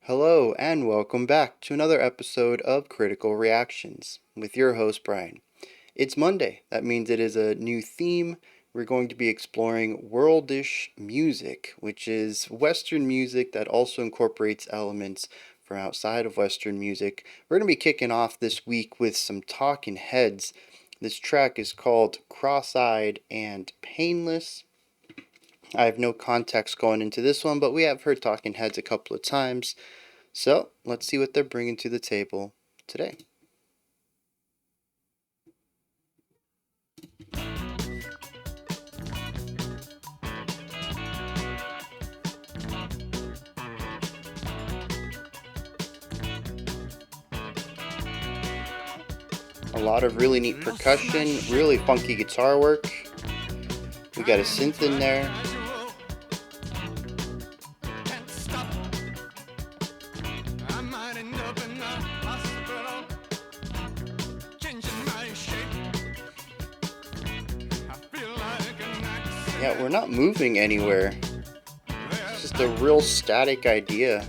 Hello, and welcome back to another episode of Critical Reactions with your host, Bryan. It's Monday. That means it is a new theme. We're going to be exploring worldish music, which is Western music that also incorporates elements from outside of Western music. We're going to be kicking off this week with some Talking Heads. This track is called Crosseyed and Painless. I have no context going into this one, but we have heard Talking Heads a couple of times. So, let's see what they're bringing to the table today. A lot of really neat percussion, really funky guitar work. We got a synth in there. Yeah, we're not moving anywhere. It's just a real static idea.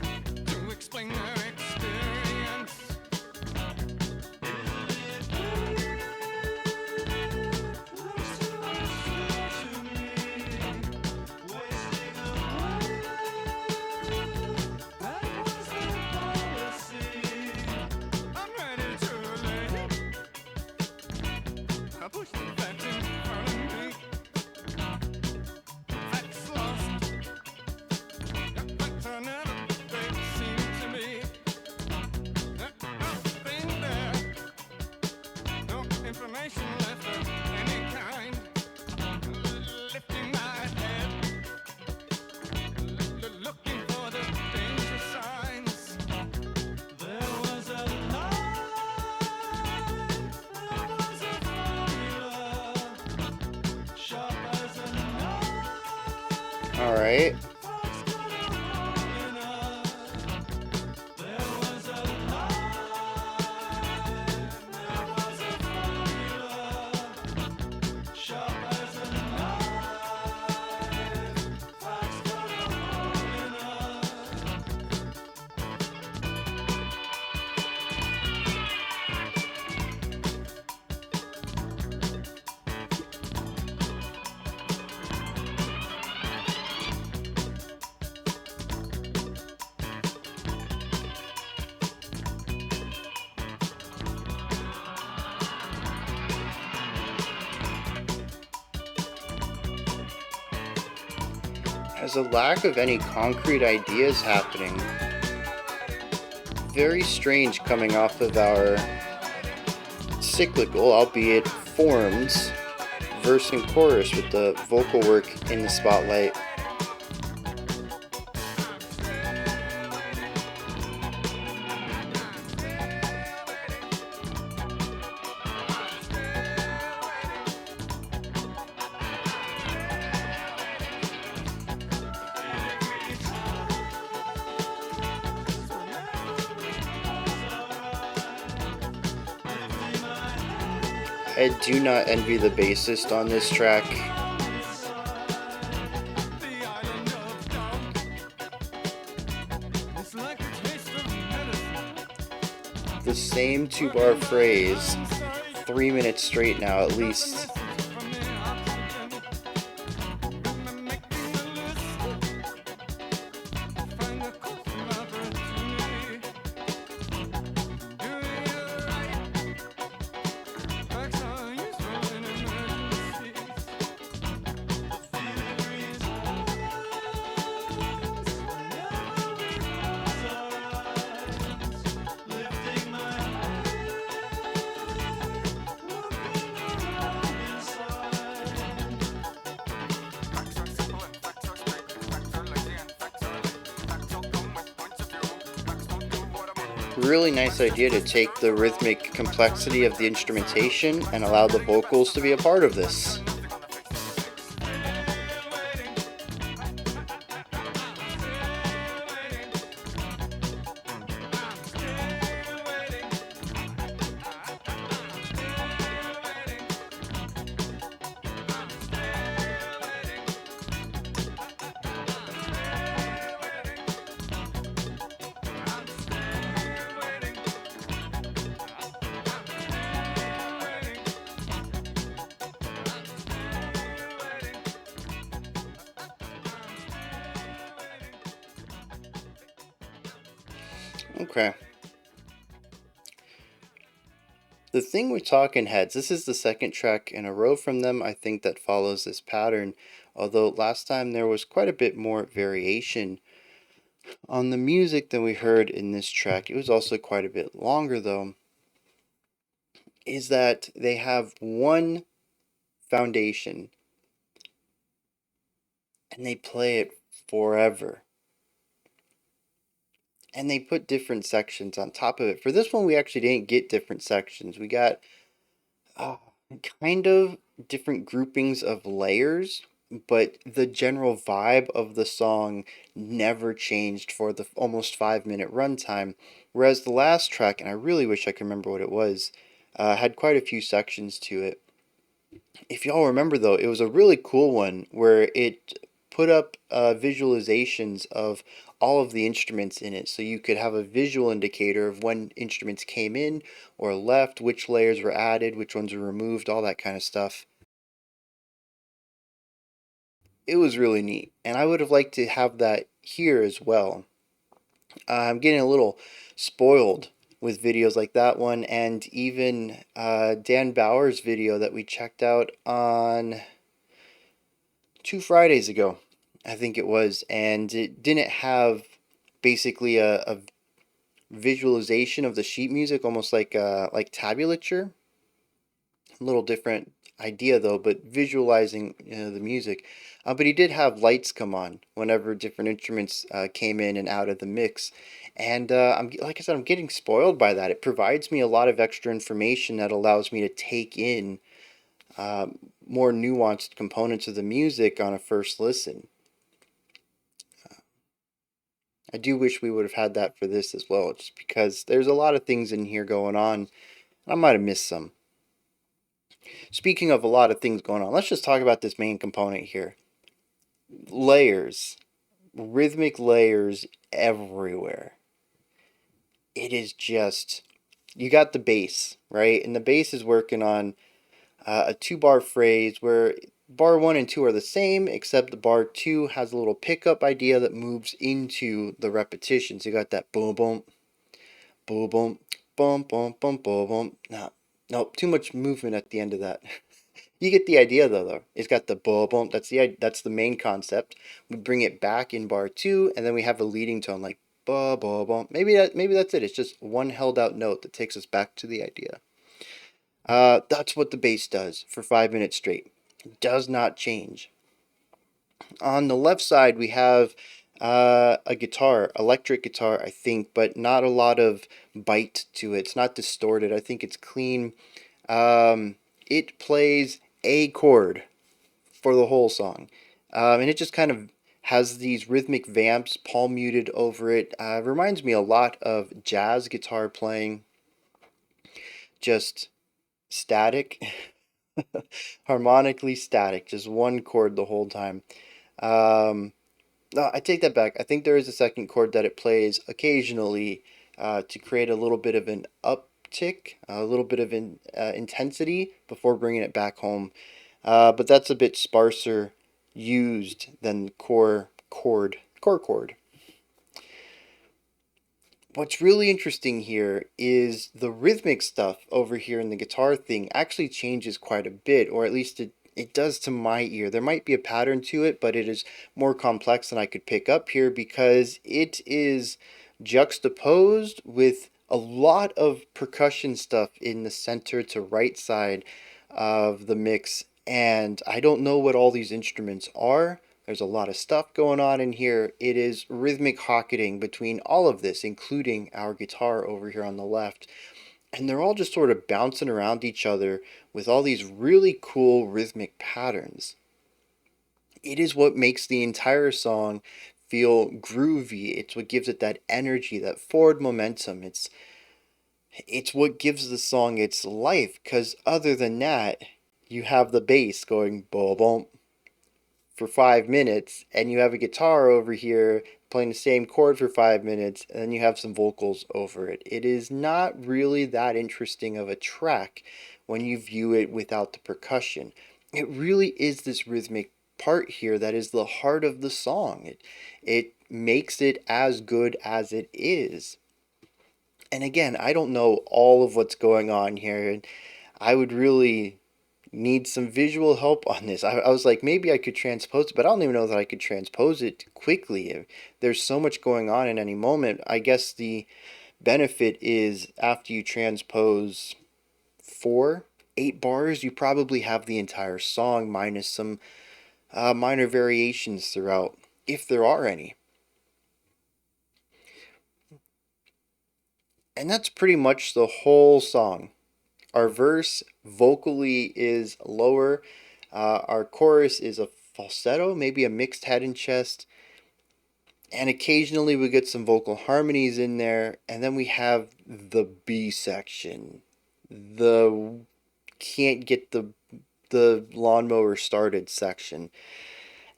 Alright. There's a lack of any concrete ideas happening. Very strange coming off of our cyclical, albeit forms, verse and chorus with the vocal work in the spotlight. I do not envy the bassist on this track. The same 2-bar phrase, 3 minutes straight now at least. Really nice idea to take the rhythmic complexity of the instrumentation and allow the vocals to be a part of this. Okay. The thing with Talking Heads, this is the second track in a row from them, I think, that follows this pattern. Although last time there was quite a bit more variation on the music than we heard in this track. It was also quite a bit longer, though. Is that they have one foundation and they play it forever. And they put different sections on top of it. For this one, we actually didn't get different sections. We got uh, kind of different groupings of layers, but the general vibe of the song never changed for the almost 5 minute runtime. Whereas the last track, and I really wish I could remember what it was, had quite a few sections to it. If y'all remember though, it was a really cool one where it put up visualizations of all of the instruments in it, so you could have a visual indicator of when instruments came in or left, which layers were added, which ones were removed, all that kind of stuff. It was really neat, and I would have liked to have that here as well. I'm getting a little spoiled with videos like that one, and even Dan Bauer's video that we checked out on 2 Fridays ago, I think it was, and it didn't have basically a visualization of the sheet music, almost like tablature. A little different idea though, but visualizing the music. But he did have lights come on whenever different instruments came in and out of the mix, and I'm like I said, I'm getting spoiled by that. It provides me a lot of extra information that allows me to take in uh, more nuanced components of the music on a first listen. I do wish we would have had that for this as well, just because there's a lot of things in here going on, and I might have missed some. Speaking of a lot of things going on, let's just talk about this main component here. Layers, rhythmic layers everywhere. It is just, you got the bass, right? And the bass is working on a 2 bar phrase where bar 1 and 2 are the same, except the bar 2 has a little pickup idea that moves into the repetition. So you got that boom, boom, boom, boom, boom, boom, boom, boom, boom. No, too much movement at the end of that. You get the idea though. It's got the boom, boom. That's the main concept. We bring it back in bar 2, and then we have a leading tone like ba ba ba. Maybe that's it. It's just one held out note that takes us back to the idea. That's what the bass does for 5 minutes straight. It does not change. On the left side, we have a guitar, electric guitar, I think, but not a lot of bite to it. It's not distorted. I think it's clean. It plays a chord for the whole song, and it just kind of has these rhythmic vamps, palm muted over it. Reminds me a lot of jazz guitar playing, just static, harmonically static, just one chord the whole time. Um, No, I take that back. I think there is a second chord that it plays occasionally to create a little bit of an uptick, a little bit of intensity before bringing it back home. But that's a bit sparser used than the core chord. What's really interesting here is the rhythmic stuff over here in the guitar thing actually changes quite a bit, or at least it does to my ear. There might be a pattern to it, but it is more complex than I could pick up here because it is juxtaposed with a lot of percussion stuff in the center to right side of the mix. And I don't know what all these instruments are. There's a lot of stuff going on in here. It is rhythmic hocketing between all of this, including our guitar over here on the left. And they're all just sort of bouncing around each other with all these really cool rhythmic patterns. It is what makes the entire song feel groovy. It's what gives it that energy, that forward momentum. It's what gives the song its life, because other than that, you have the bass going boom boom for 5 minutes, and you have a guitar over here playing the same chord for 5 minutes, and then you have some vocals over it. It is not really that interesting of a track when you view it without the percussion. It really is this rhythmic part here that is the heart of the song. It makes it as good as it is. And again, I don't know all of what's going on here, and I would really need some visual help on this. I was like, maybe I could transpose it, but I don't even know that I could transpose it quickly. There's so much going on in any moment. I guess the benefit is after you transpose 8 bars, you probably have the entire song minus some minor variations throughout, if there are any. And that's pretty much the whole song. Our verse vocally is lower. Our chorus is a falsetto, maybe a mixed head and chest. And occasionally we get some vocal harmonies in there. And then we have the B section. The can't get the lawnmower started section.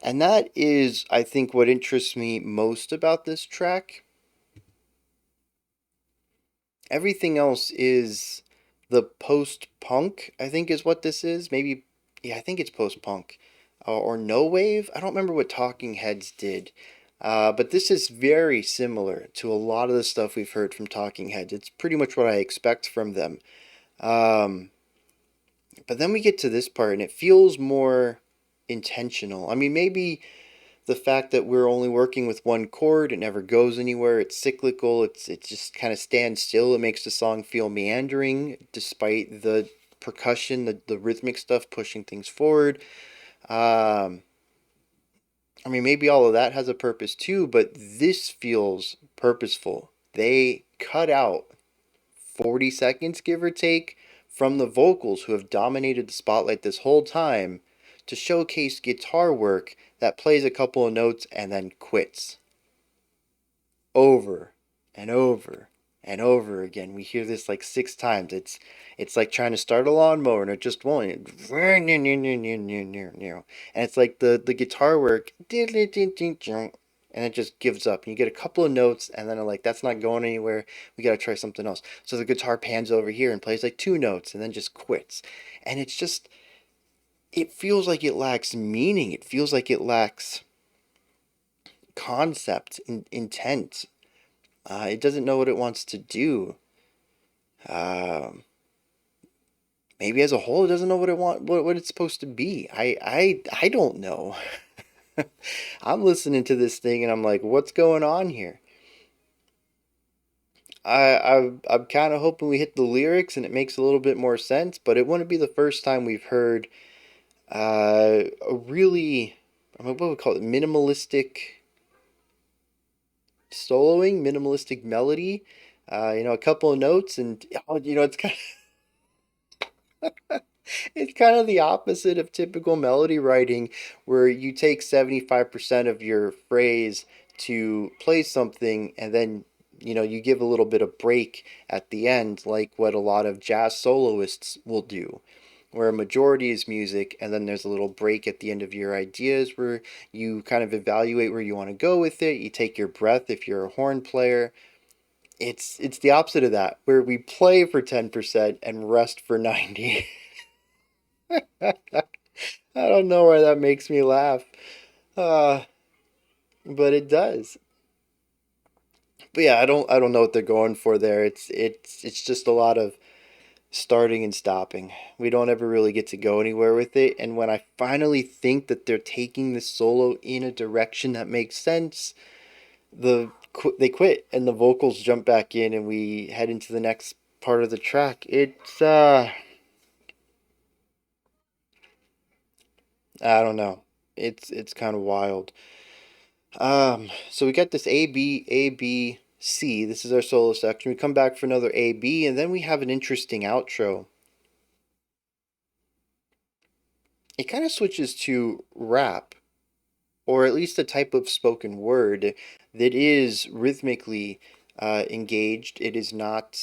And that is, I think, what interests me most about this track. Everything else is the post-punk, I think is what this is. Maybe, yeah, I think it's post-punk. Or no wave. I don't remember what Talking Heads did. But this is very similar to a lot of the stuff we've heard from Talking Heads. It's pretty much what I expect from them. Um, but then we get to this part and it feels more intentional. I mean, maybe the fact that we're only working with one chord, it never goes anywhere, it's cyclical, it just kind of stands still, it makes the song feel meandering despite the percussion, the rhythmic stuff pushing things forward. Um, I mean, maybe all of that has a purpose too, but this feels purposeful. They cut out 40 seconds, give or take, from the vocals who have dominated the spotlight this whole time to showcase guitar work that plays a couple of notes and then quits. Over and over and over again. We hear this like 6 times. It's like trying to start a lawnmower and it just won't. And it's like the guitar work and it just gives up. And you get a couple of notes and then like that's not going anywhere. We got to try something else. So the guitar pans over here and plays like 2 notes and then just quits. And it's just it feels like it lacks meaning. It feels like it lacks concept, intent. It doesn't know what it wants to do. Um, Maybe as a whole, it doesn't know what it's supposed to be. I don't know. I'm listening to this thing and I'm like, what's going on here? I'm kind of hoping we hit the lyrics and it makes a little bit more sense, but it wouldn't be the first time we've heard a really, I mean, what would we call it, minimalistic soloing, minimalistic melody. A couple of notes, and it's kind of the opposite of typical melody writing, where you take 75% of your phrase to play something, and then you give a little bit of break at the end, like what a lot of jazz soloists will do. Where a majority is music, and then there's a little break at the end of your ideas where you kind of evaluate where you want to go with it. You take your breath if you're a horn player. It's the opposite of that, where we play for 10% and rest for 90. I don't know why that makes me laugh. Uh, but it does. But yeah, I don't know what they're going for there. It's just a lot of starting and stopping. We don't ever really get to go anywhere with it. And when I finally think that they're taking this solo in a direction that makes sense, they quit and the vocals jump back in and we head into the next part of the track. I don't know. It's kind of wild. So we got this A B C. This is our solo section. We come back for another A B, and then we have an interesting outro. It kind of switches to rap, or at least a type of spoken word that is rhythmically engaged. It is not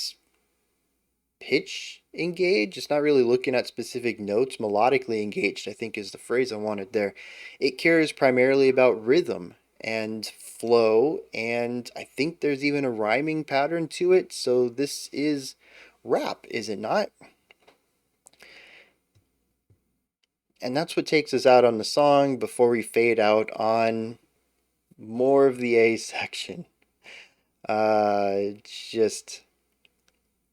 pitch engaged. It's not really looking at specific notes. Melodically engaged, I think, is the phrase I wanted there. It cares primarily about rhythm and flow, and I think there's even a rhyming pattern to it. So this is rap, is it not? And that's what takes us out on the song before we fade out on more of the A section. Just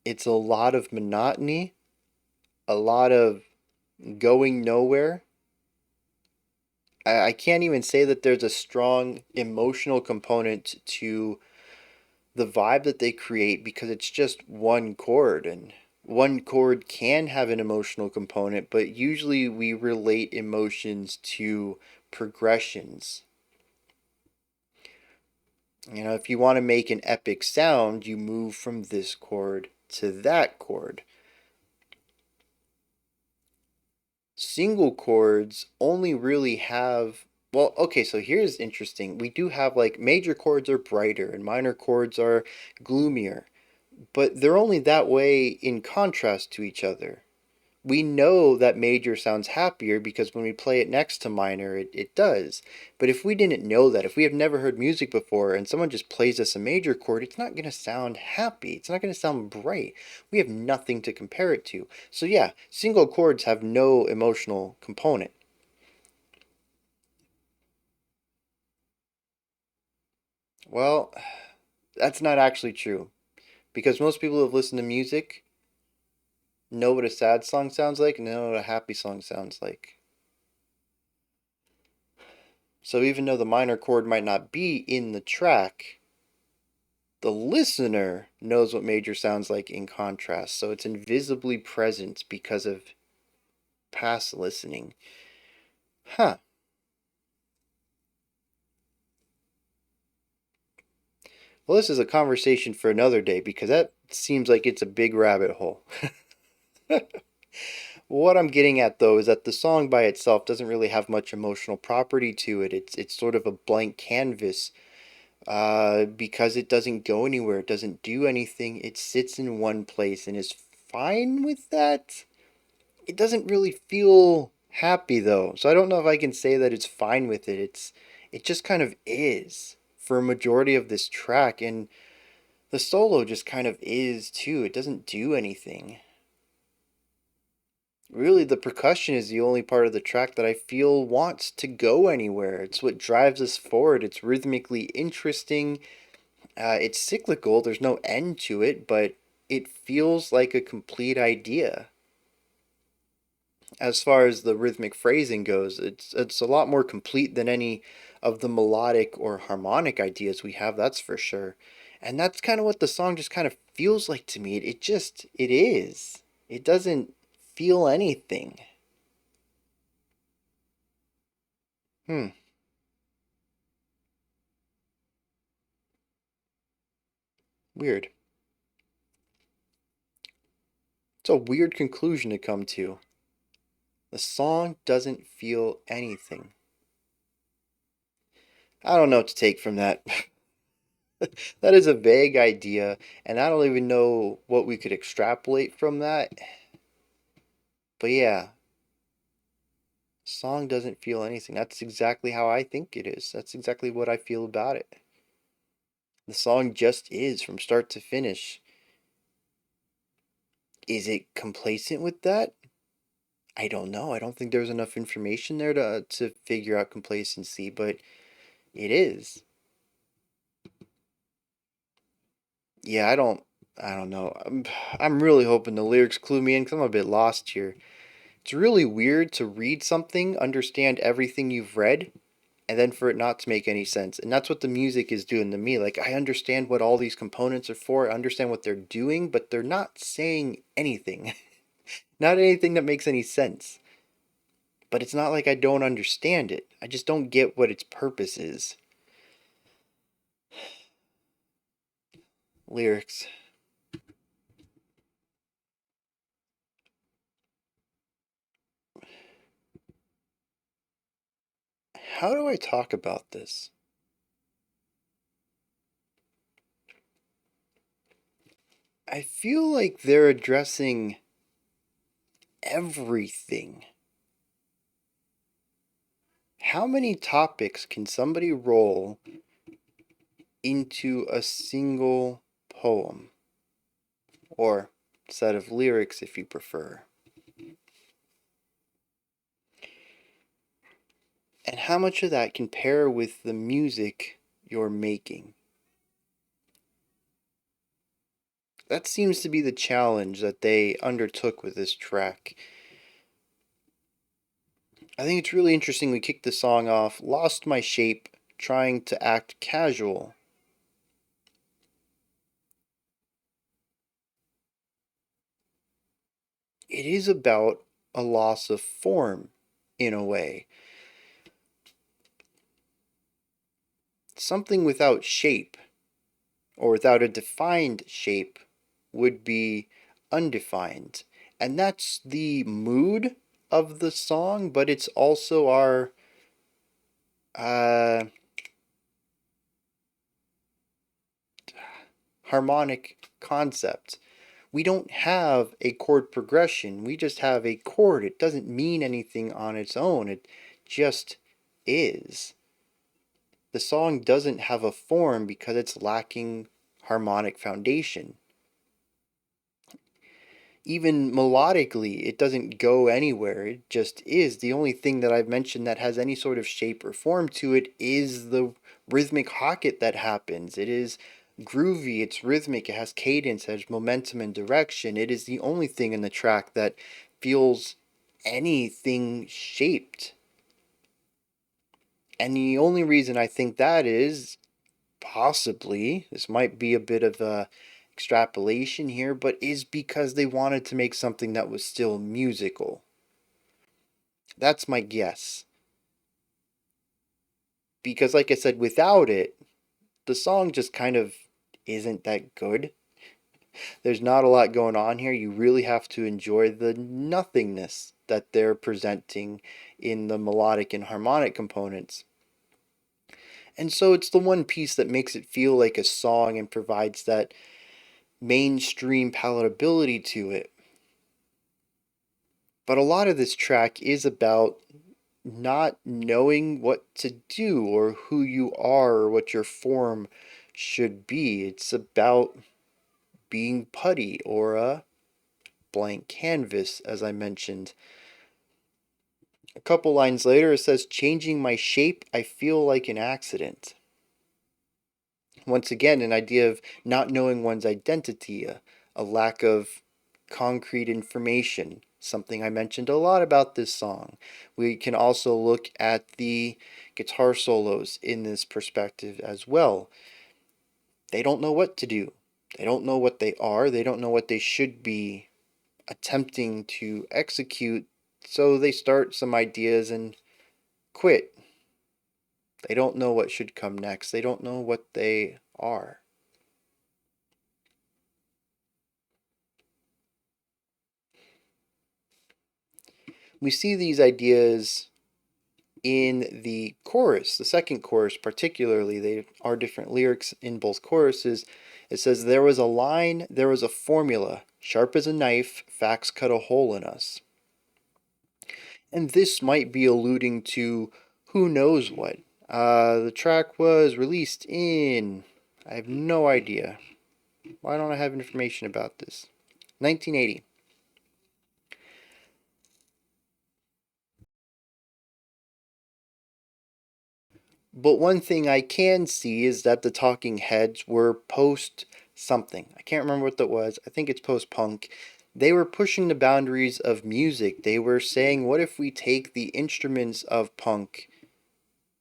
It's a lot of monotony, a lot of going nowhere. I can't even say that there's a strong emotional component to the vibe that they create because it's just one chord, and one chord can have an emotional component, but usually we relate emotions to progressions. You know, if you want to make an epic sound, you move from this chord to that chord. Single chords only really have, well, okay, so here's interesting. We do have like major chords are brighter and minor chords are gloomier, but they're only that way in contrast to each other. We know that major sounds happier because when we play it next to minor, it does. But if we didn't know that, if we have never heard music before and someone just plays us a major chord, it's not going to sound happy. It's not going to sound bright. We have nothing to compare it to. So, yeah, single chords have no emotional component. Well, that's not actually true because most people who have listened to music know what a sad song sounds like and know what a happy song sounds like. So even though the minor chord might not be in the track, the listener knows what major sounds like in contrast. So it's invisibly present because of past listening. Huh. Well, this is a conversation for another day because that seems like it's a big rabbit hole. What I'm getting at though is that the song by itself doesn't really have much emotional property to it. It's sort of a blank canvas because it doesn't go anywhere. It doesn't do anything. It sits in one place and is fine with that. It doesn't really feel happy though. So I don't know if I can say that it's fine with it. It just kind of is for a majority of this track, and the solo just kind of is too. It doesn't do anything. Really, the percussion is the only part of the track that I feel wants to go anywhere. It's what drives us forward. It's rhythmically interesting. It's cyclical. There's no end to it, but it feels like a complete idea. As far as the rhythmic phrasing goes, it's a lot more complete than any of the melodic or harmonic ideas we have, that's for sure. And that's kind of what the song just kind of feels like to me. It just it is. It doesn't feel anything. Hmm, weird. It's a weird conclusion to come to. The song doesn't feel anything. I don't know what to take from that. That is a vague idea, and I don't even know what we could extrapolate from that. But yeah, song doesn't feel anything. That's exactly how I think it is. That's exactly what I feel about it. The song just is from start to finish. Is it complacent with that? I don't know. I don't think there's enough information there to figure out complacency, but it is. Yeah, I don't know. I'm really hoping the lyrics clue me in because I'm a bit lost here. It's really weird to read something, understand everything you've read, and then for it not to make any sense. And that's what the music is doing to me. Like, I understand what all these components are for, I understand what they're doing, but they're not saying anything. Not anything that makes any sense. But it's not like I don't understand it. I just don't get what its purpose is. Lyrics. How do I talk about this? I feel like they're addressing everything. How many topics can somebody roll into a single poem? Or set of lyrics if you prefer. And how much of that can pair with the music you're making? That seems to be the challenge that they undertook with this track. I think it's really interesting we kicked the song off, lost my shape, trying to act casual. It is about a loss of form, in a way. Something without shape, or without a defined shape, would be undefined. And that's the mood of the song, but it's also our uh, harmonic concept. We don't have a chord progression, we just have a chord. It doesn't mean anything on its own, it just is. The song doesn't have a form because it's lacking harmonic foundation. Even melodically, it doesn't go anywhere. It just is. The only thing that I've mentioned that has any sort of shape or form to it is the rhythmic hocket that happens. It is groovy, it's rhythmic, it has cadence, it has momentum and direction. It is the only thing in the track that feels anything shaped. And the only reason I think that is possibly, this might be a bit of a extrapolation here, but is because they wanted to make something that was still musical. That's my guess. Because, like I said, without it, the song just kind of isn't that good. There's not a lot going on here. You really have to enjoy the nothingness that they're presenting in the melodic and harmonic components. And so it's the one piece that makes it feel like a song and provides that mainstream palatability to it. But a lot of this track is about not knowing what to do or who you are or what your form should be. It's about being putty or a blank canvas, as I mentioned. A couple lines later, it says, changing my shape, I feel like an accident. Once again, an idea of not knowing one's identity, a lack of concrete information, something I mentioned a lot about this song. We can also look at the guitar solos in this perspective as well. They don't know what to do. They don't know what they are. They don't know what they should be attempting to execute. So they start some ideas and quit. They don't know what should come next. They don't know what they are. We see these ideas in the chorus, the second chorus particularly. They are different lyrics in both choruses. It says, there was a line, there was a formula, sharp as a knife, facts cut a hole in us. And this might be alluding to who knows what. The track was released in, I have no idea. Why don't I have information about this? 1980. But one thing I can see is that the Talking Heads were post something. I can't remember what that was. I think it's post punk. They were pushing the boundaries of music. They were saying, what if we take the instruments of punk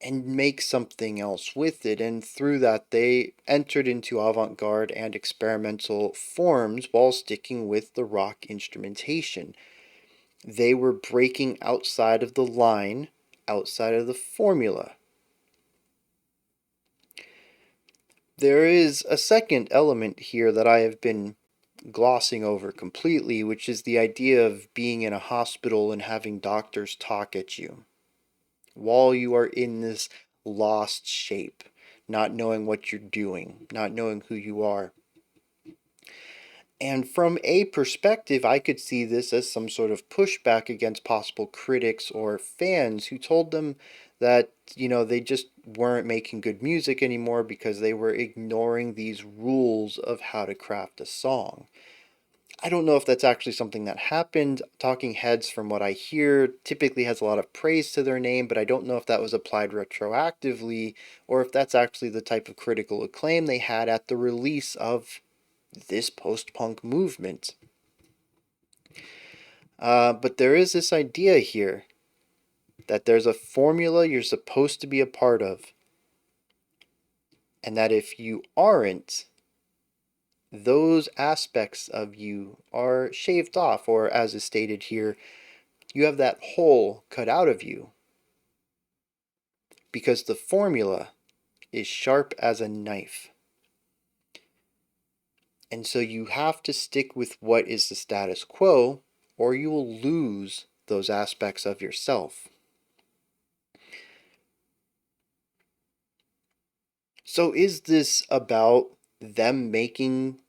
and make something else with it? And through that, they entered into avant garde and experimental forms while sticking with the rock instrumentation. They were breaking outside of the line, outside of the formula. There is a second element here that I have been glossing over completely, which is the idea of being in a hospital and having doctors talk at you while you are in this lost shape, not knowing what you're doing, not knowing who you are. And from a perspective, I could see this as some sort of pushback against possible critics or fans who told them that, they just weren't making good music anymore because they were ignoring these rules of how to craft a song. I don't know if that's actually something that happened. Talking Heads, from what I hear, typically has a lot of praise to their name, but I don't know if that was applied retroactively or if that's actually the type of critical acclaim they had at the release of this post-punk movement. But there is this idea here that there's a formula you're supposed to be a part of, and that if you aren't, those aspects of you are shaved off, or as is stated here, you have that hole cut out of you, because the formula is sharp as a knife. And so you have to stick with what is the status quo, or you will lose those aspects of yourself. So is this about them making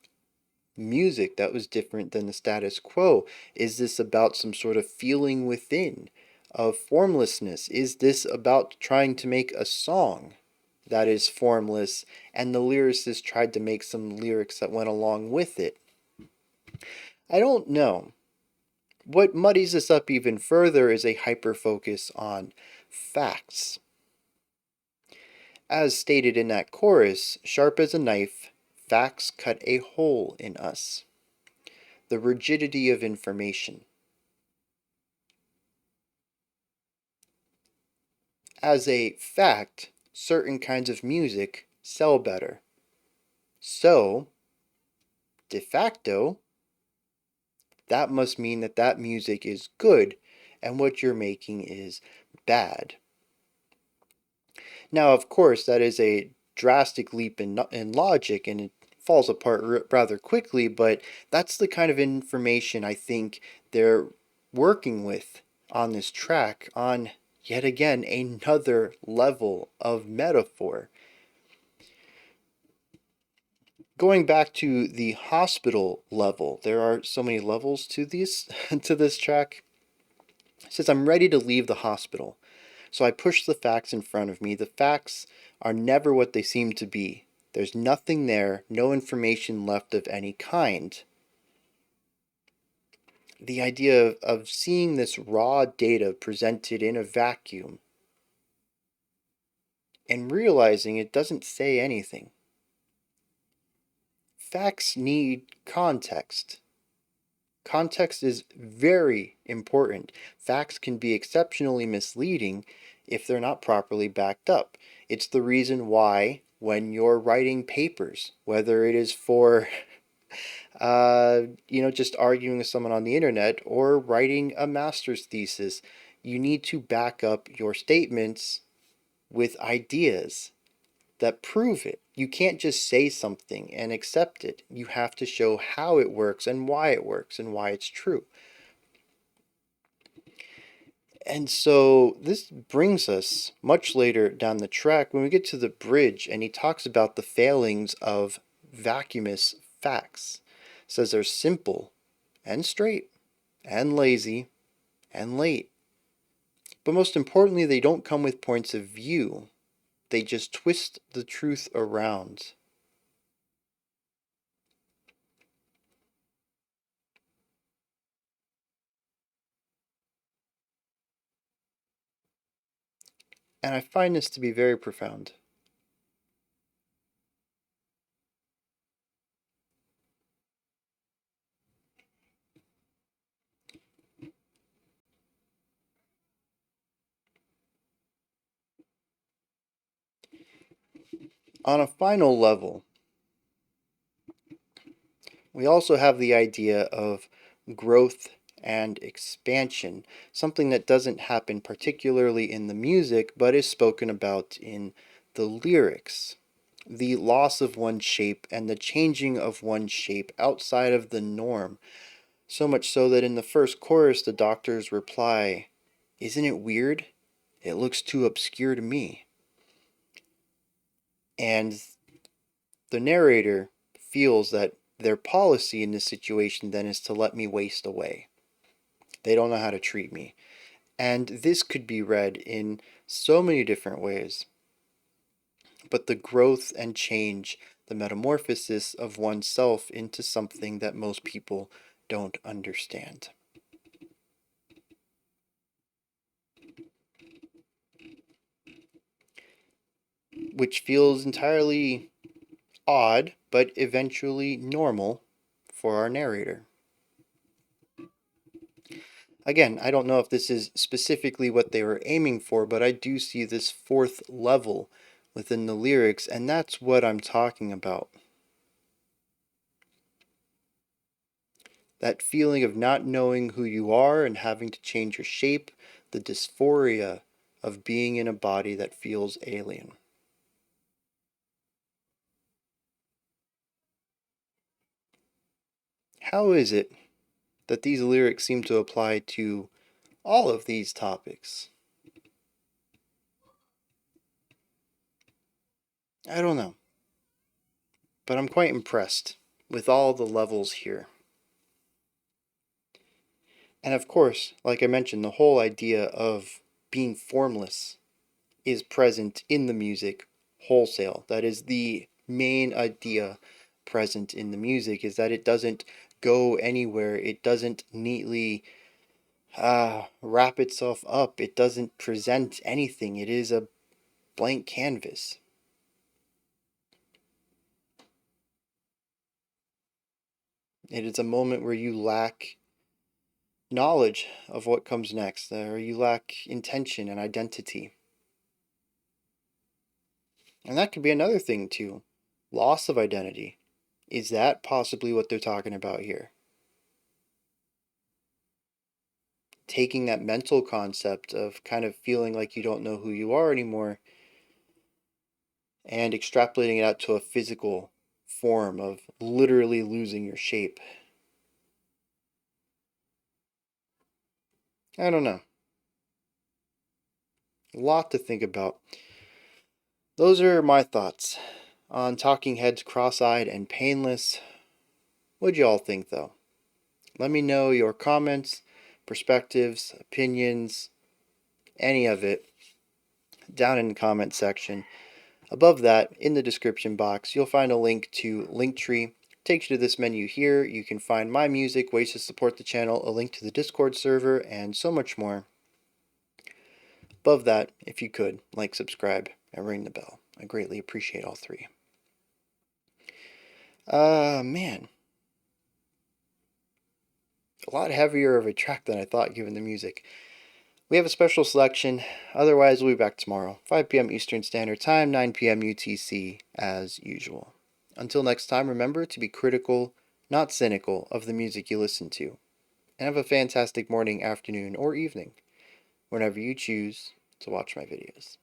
music that was different than the status quo? Is this about some sort of feeling within of formlessness? Is this about trying to make a song that is formless and the lyricist tried to make some lyrics that went along with it? I don't know. What muddies this up even further is a hyper-focus on facts. As stated in that chorus, sharp as a knife, facts cut a hole in us. The rigidity of information. As a fact, certain kinds of music sell better. So, de facto, that must mean that that music is good and what you're making is bad. Now, of course, that is a drastic leap in logic and it falls apart rather quickly, but that's the kind of information I think they're working with on this track, on yet again another level of metaphor. Going back to the hospital level, there are so many levels to these to this track. It says, I'm ready to leave the hospital. So I push the facts in front of me. The facts are never what they seem to be. There's nothing there, no information left of any kind. The idea of seeing this raw data presented in a vacuum and realizing it doesn't say anything. Facts need context. Context is very important. Facts can be exceptionally misleading if they're not properly backed up. It's the reason why when you're writing papers, whether it is for just arguing with someone on the internet or writing a master's thesis, you need to back up your statements with ideas that prove it. You can't just say something and accept it. You have to show how it works and why it's true. And so this brings us much later down the track when we get to the bridge and he talks about the failings of vacuumous facts. Says they're simple and straight and lazy and late. But most importantly, they don't come with points of view. They just twist the truth around. And I find this to be very profound. On a final level, we also have the idea of growth and expansion, something that doesn't happen particularly in the music, but is spoken about in the lyrics. The loss of one's shape and the changing of one's shape outside of the norm. So much so that in the first chorus, the doctors reply, "Isn't it weird? It looks too obscure to me." And the narrator feels that their policy in this situation then is to let me waste away. They don't know how to treat me. And this could be read in so many different ways. But the growth and change, the metamorphosis of oneself into something that most people don't understand. Which feels entirely odd, but eventually normal for our narrator. Again, I don't know if this is specifically what they were aiming for, but I do see this fourth level within the lyrics, and that's what I'm talking about. That feeling of not knowing who you are and having to change your shape, the dysphoria of being in a body that feels alien. How is it that these lyrics seem to apply to all of these topics? I don't know, but I'm quite impressed with all the levels here. And of course, like I mentioned, the whole idea of being formless is present in the music wholesale. That is the main idea present in the music, is that it doesn't go anywhere. It doesn't neatly wrap itself up. It doesn't present anything. It is a blank canvas. It is a moment where you lack knowledge of what comes next, or you lack intention and identity. And that could be another thing too. Loss of identity. Is that possibly what they're talking about here? Taking that mental concept of kind of feeling like you don't know who you are anymore and extrapolating it out to a physical form of literally losing your shape. I don't know. A lot to think about. Those are my thoughts on Talking Heads' Cross-Eyed and Painless. What'd you all think, though? Let me know your comments, perspectives, opinions, any of it, down in the comment section. Above that, in the description box, you'll find a link to Linktree. Takes you to this menu here. You can find my music, ways to support the channel, a link to the Discord server, and so much more. Above that, if you could, like, subscribe, and ring the bell. I greatly appreciate all three. Man. A lot heavier of a track than I thought given the music. We have a special selection. Otherwise, we'll be back tomorrow, 5 p.m. Eastern Standard Time, 9 p.m. UTC, as usual. Until next time, remember to be critical, not cynical, of the music you listen to. And have a fantastic morning, afternoon, or evening, whenever you choose to watch my videos.